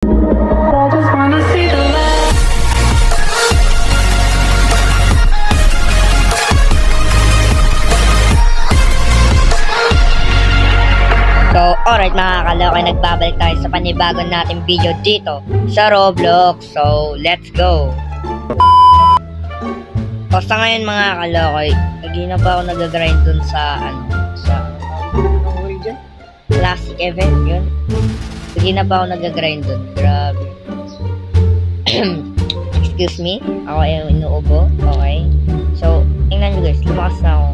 I just wanna see the light. So, alright mga kalokoy, nagbabalik tayo sa panibagong nating video dito sa Roblox. So, let's go! So, sa ngayon mga kalokoy, hindi na pa ako nag-grind dun sa, classic event, yun. Hindi na pa ako nag-grind dun. Grabe. Excuse me, ako ay inuubo. Okay. So, tingnan nyo guys, lumakas na ako.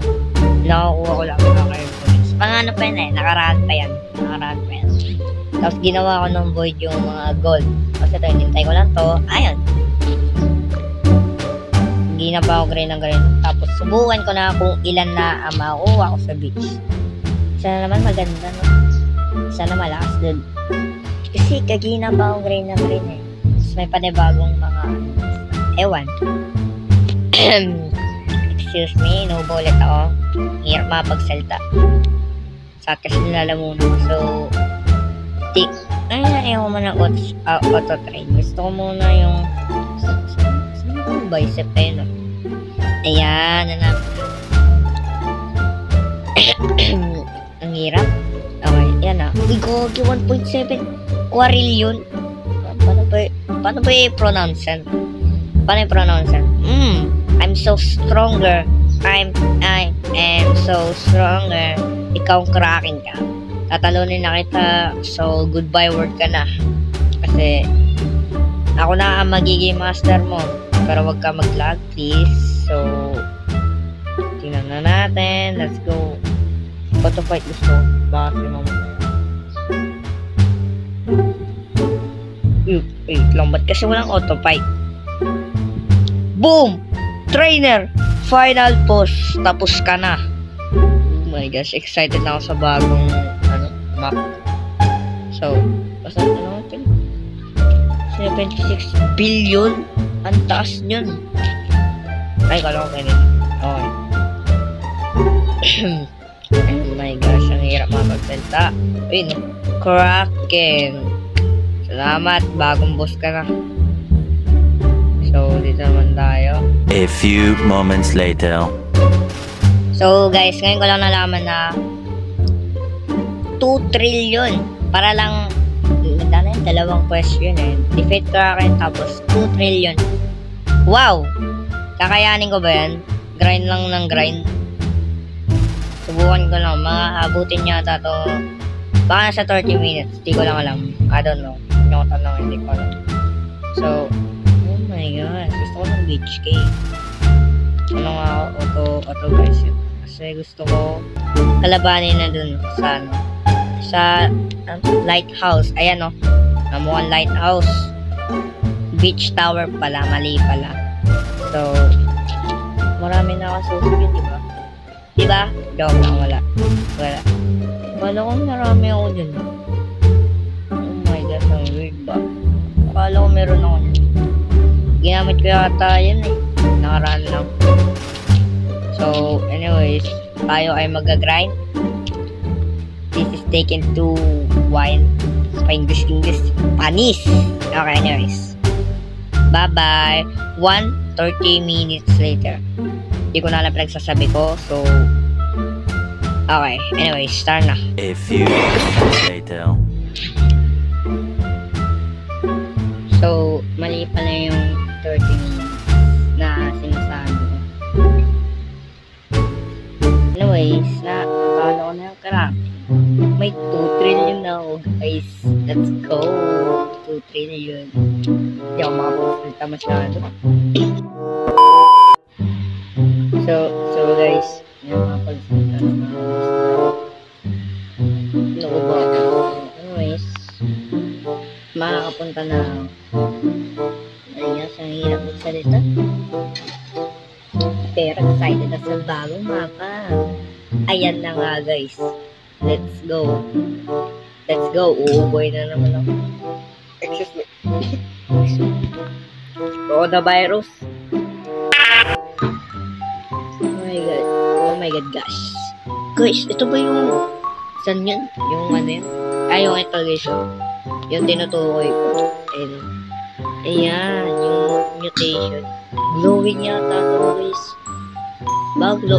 Nakakuha ko lang mga points. Pangano pa yan eh, nakaraan pa yan. Tapos ginawa ko ng void yung mga gold. Kasi ito, hinintay ko lang to. Ayun. Hindi na pa ako grind. Tapos subukan ko na kung ilan na ang makuha ko sa beach. Sana naman maganda, no? Sana malakas dun. Kasi kagina pa ako grind eh. Tapos may panibagong mga ewan. Excuse me, inuubo ulit ako. Hirap mapagsalta. Saan kasi nilalamunan ko. So, ayaw ko muna auto-train. Gusto ko muna yung saan yung bicep eh, no? Ayan, ang hirap. Okay, yan na. Uy, gogi, 1.7 quadrillion. Paano ba i-pronounce yan? I'm so stronger. I am so stronger. Ikaw cracking ka. Tatalunin na kita. So, goodbye word ka na. Kasi, ako na ang magiging master mo. Pero wag ka mag-lag, please. So, tingnan na natin. Let's go. Auto fight gusto. Baka si mama. Wait lang. Ba't kasi walang auto fight? Boom! Trainer! Final boss. Tapos ka na. Oh my gosh. Excited na ako sa bagong map. So, basta natin. 76 billion. Ang taas nyon. Ay, kala ko ganun. Okay. Oh my gosh. Ang hirap mapagsalta. Ayun. Kraken. Salamat. Bagong boss ka na. So, dito naman tayo. A few moments later. So, guys, ngayon ko lang nalaman na 2 trillion. Para lang, dalawang question eh. Defeat Kraken tapos 2 trillion. Wow! Kakayanin ko ba yan? Grind lang ng grind. Subukan ko lang. Abutin yata to. Baka nasa 30 minutes. Hindi ko lang alam. I don't know. Hindi ko tanong. Hindi ko alam. So, oh my god. Gusto ko ng beach cake. Ano nga ako? Auto guys. Kasi gusto ko kalabanin na dun sa lighthouse. Ayan o. Namukhang lighthouse. Beach tower pala. Mali pala. So, marami na ako susunod, diba? Diba? Joke lang, wala. Akala ko marami ako dyan. Oh my gosh, ang weird ba? Akala ko meron ako dyan. Ginamit ko yata yan eh. Nakaraan lang. So, anyways, tayo ay mag-grind. This is taken to wine. English. Panis! Okay, anyways. Bye-bye. 30 minutes later. Hindi ko na alam pinagsasabi ko. So, okay. Anyways, start na. A few moments later. So, mali pala yung 30 minutes na sinasabi ko. Anyways, nakakala ko na yung crack. May 2 trillion na ako, guys. Let's go. 2 trillion. Hindi ako makapagsalita masyado. So guys, hindi ako makapagsalita naman. Naku ba ako? Anyways, makakapunta na ako. Ayos, ang hirap magsalita. Pero excited na sa bagong mapa. Ayan na nga guys. Let's go. Uuboy na naman ako. Excuse me. Coronavirus. Oh my god gosh. Guys, ito ba yung saan yun? Yung ano yun? Yung ito guys. Yung tinutukoy ko. and ayan, yung mutation. Glowing yata to guys. Baglo.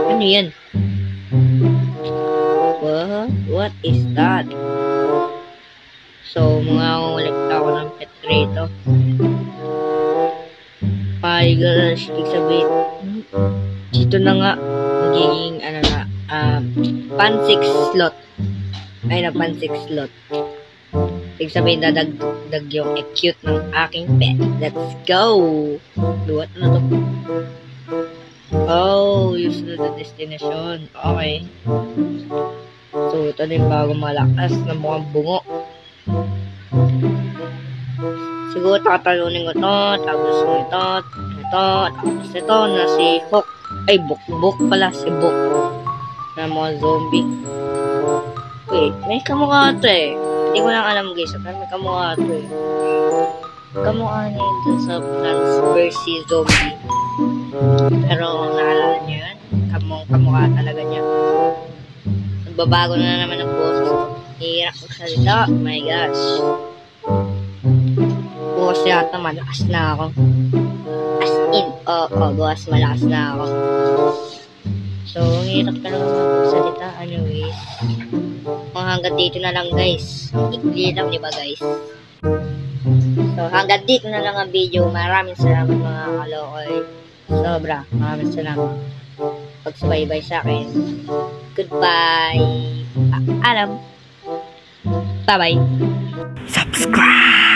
Ano yan? What is that? So, mga ulit ako ng pet rito. My gosh, ibig sabihin, dito na nga, magiging, pan 6 slot. Ay na, pan 6 slot. Ibig sabihin, dadagdag yung cute ng aking pet. Let's go! Luwat na to. Oh, use to the destination. Okay. So, ito na yung bago malakas na mukhang bungo. Siguro tatalunin ko to, tapos ito, tapos ito na si Hook. Ay, Buk pala, si Buk. Na mga zombie. Wait, may kamukha ito eh. Hindi ko lang alam guys, pero may kamukha ito eh. Kamukha niya ito sa Plants vs. Zombie. Pero naalala niyo yun? Kamukha talaga niya. Nagbabago na naman ang boses ko. Hirap magsalita. Oh my gosh. Bukas yata malakas na ako. As in, bukas malakas na ako. So, hirap talaga magsalita. Anyways. Hanggang dito na lang guys. Ikli lang, diba guys? So, hanggang dito na lang ang video. Maraming salamat mga kalokoy. Sobra. Maraming salamat. Pagsubaybay sa akin. Goodbye. Paalam. Bye-bye. Subscribe!